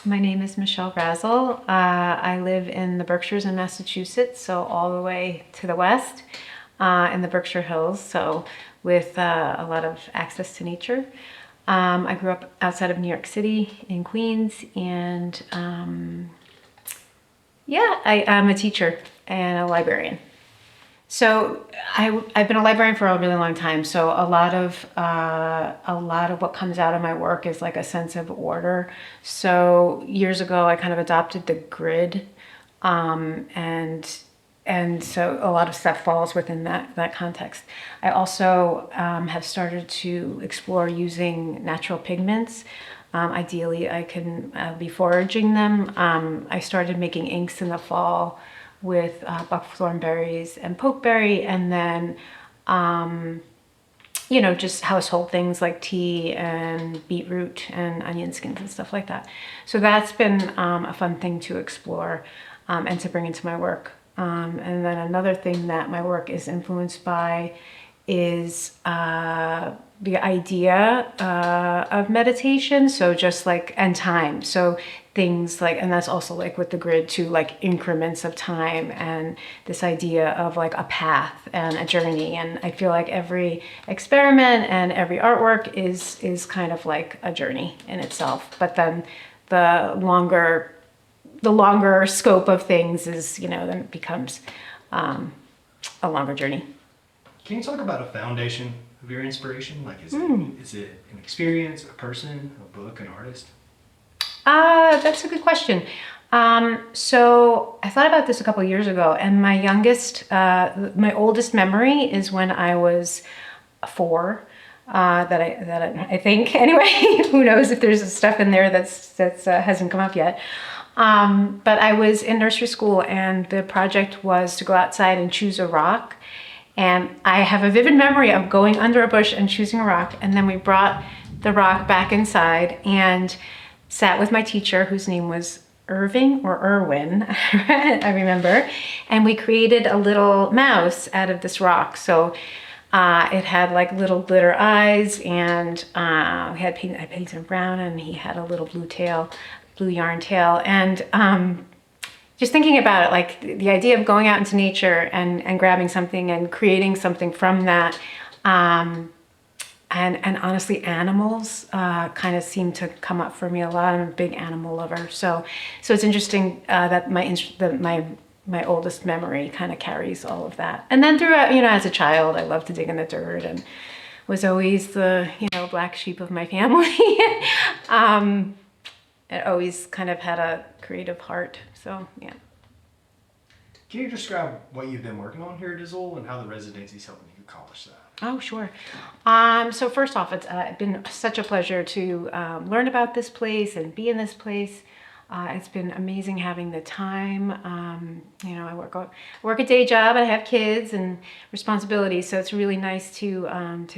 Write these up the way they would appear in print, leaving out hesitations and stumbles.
My name is Michelle Raszl. I live in the Berkshires of Massachusetts, so all the way to the west in the Berkshire Hills, so with a lot of access to nature. I grew up outside of New York City in Queens, and I'm a teacher and a librarian. So I've been a librarian for a really long time. So a lot of what comes out of my work is like a sense of order. So years ago, I kind of adopted the grid, and so a lot of stuff falls within that context. I also have started to explore using natural pigments. Ideally, I can be foraging them. I started making inks in the fall with buckthorn berries and pokeberry, and then just household things like tea and beetroot and onion skins and stuff like that. So that's been a fun thing to explore and to bring into my work. And then another thing that my work is influenced by is the idea of meditation. So just like, and time. So things like, and that's also like with the grid too, like increments of time and this idea of like a path and a journey. And I feel like every experiment and every artwork is kind of like a journey in itself. But then the longer scope of things is, then it becomes a longer journey. Can you talk about a foundation of your inspiration? Like, is it an experience, a person, a book, an artist? That's a good question. So I thought about this a couple of years ago, and my oldest memory is when I was 4. I think anyway. Who knows if there's stuff in there that's hasn't come up yet. But I was in nursery school, and the project was to go outside and choose a rock. And I have a vivid memory of going under a bush and choosing a rock. And then we brought the rock back inside and sat with my teacher, whose name was Irving or Irwin, I remember. And we created a little mouse out of this rock. So it had like little glitter eyes, and I painted him brown, and he had a little blue yarn tail. And just thinking about it, like the idea of going out into nature and grabbing something and creating something from that, and honestly, animals kind of seem to come up for me a lot. I'm a big animal lover, so it's interesting that my oldest memory kind of carries all of that. And then throughout, as a child, I loved to dig in the dirt and was always the black sheep of my family. It always kind of had a creative heart. So, yeah. Can you describe what you've been working on here at Azule and how the residency is helping you accomplish that? Oh, sure. So first off, it's been such a pleasure to learn about this place and be in this place. It's been amazing having the time. I work a day job. I have kids and responsibilities, so it's really nice to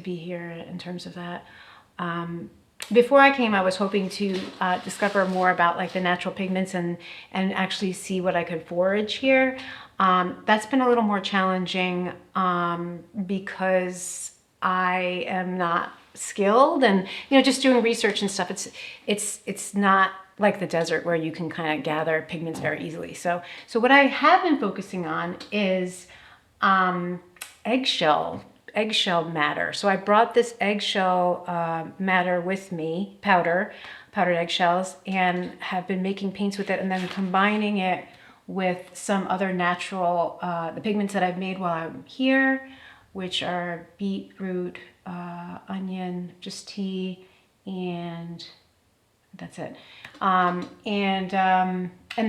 be here in terms of that. Before I came, I was hoping to discover more about like the natural pigments and actually see what I could forage here. That's been a little more challenging because I am not skilled, and just doing research and stuff. It's not like the desert where you can kind of gather pigments very easily. So what I have been focusing on is eggshell matter. So I brought this eggshell matter with me, powdered eggshells, and have been making paints with it, and then combining it with some other natural, the pigments that I've made while I'm here, which are beetroot, onion, just tea, and that's it. And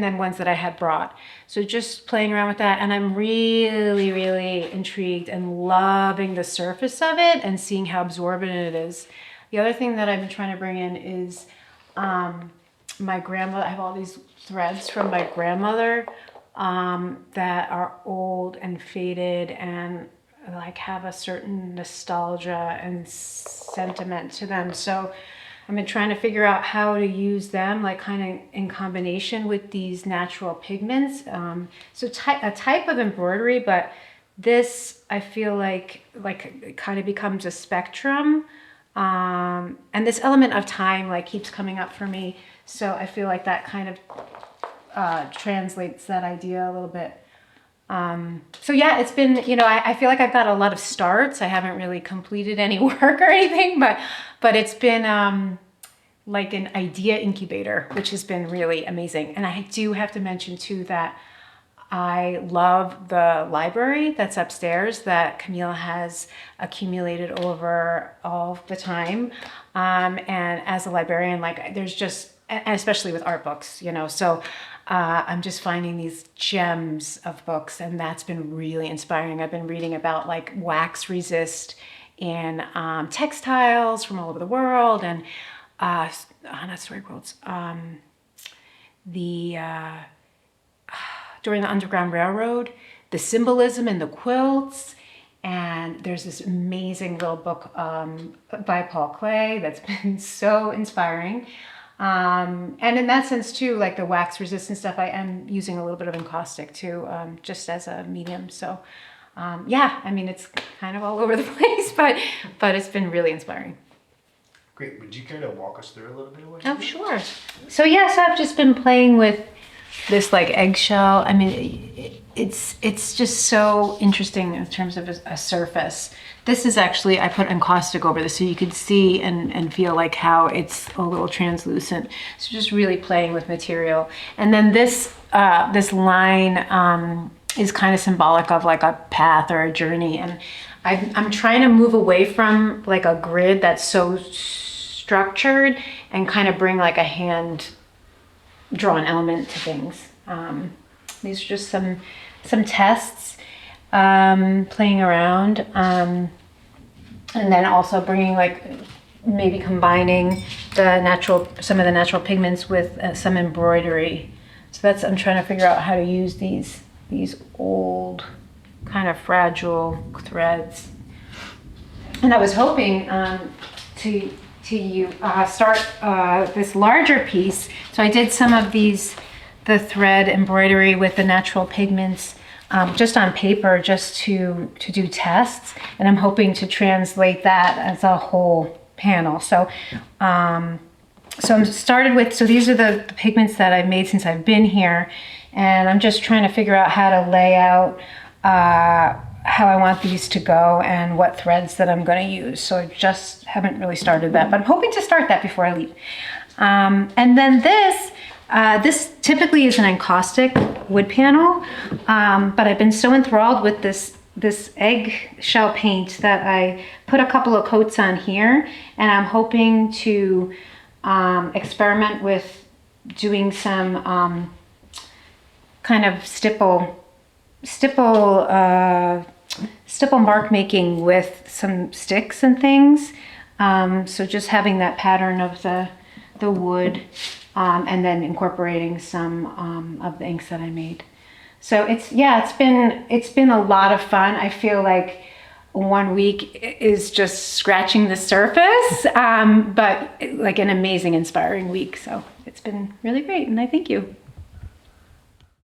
then ones that I had brought. So just playing around with that, and I'm really, really intrigued and loving the surface of it and seeing how absorbent it is. The other thing that I've been trying to bring in is my grandmother. I have all these threads from my grandmother that are old and faded and like have a certain nostalgia and sentiment to them. So I've been trying to figure out how to use them, like kind of in combination with these natural pigments. So a type of embroidery, but this I feel like it kind of becomes a spectrum. And this element of time like keeps coming up for me. So I feel like that kind of translates that idea a little bit. So yeah, it's been, I feel like I've got a lot of starts. I haven't really completed any work or anything, but it's been like an idea incubator, which has been really amazing. And I do have to mention too that I love the library that's upstairs that Camille has accumulated over all the time. And as a librarian, like there's just, and especially with art books, so I'm just finding these gems of books, and that's been really inspiring. I've been reading about like wax resist in textiles from all over the world, and not story quotes, during the Underground Railroad, the symbolism in the quilts. And there's this amazing little book by Paul Klee that's been so inspiring. And in that sense too, like the wax resistant stuff, I am using a little bit of encaustic too, just as a medium. So yeah, I mean, it's kind of all over the place, but it's been really inspiring. Great. Would you care to walk us through a little bit of what you Oh, do? sure. So yes, I've just been playing with this like eggshell. I mean, it's just so interesting in terms of a surface. This is actually, I put encaustic over this so you could see and feel like how it's a little translucent. So just really playing with material. And then this line is kind of symbolic of like a path or a journey. And I'm trying to move away from like a grid that's so structured and kind of bring like a hand drawn element to things. These are just some tests, playing around, and then also bringing like maybe combining some of the natural pigments with some embroidery. So I'm trying to figure out how to use these old kind of fragile threads. And I was hoping to start this larger piece. So I did some of the thread embroidery with the natural pigments just on paper, just to do tests. And I'm hoping to translate that as a whole panel. So I'm started with, so these are the pigments that I've made since I've been here. And I'm just trying to figure out how to lay out how I want these to go and what threads that I'm going to use. So I just haven't really started that, but I'm hoping to start that before I leave. And then this typically is an encaustic wood panel, but I've been so enthralled with this eggshell paint that I put a couple of coats on here, and I'm hoping to experiment with doing some kind of stipple mark making with some sticks and things. So just having that pattern of the wood, and then incorporating some of the inks that I made. So it's been a lot of fun. I feel like 1 week is just scratching the surface, but like an amazing, inspiring week. So it's been really great, and I thank you.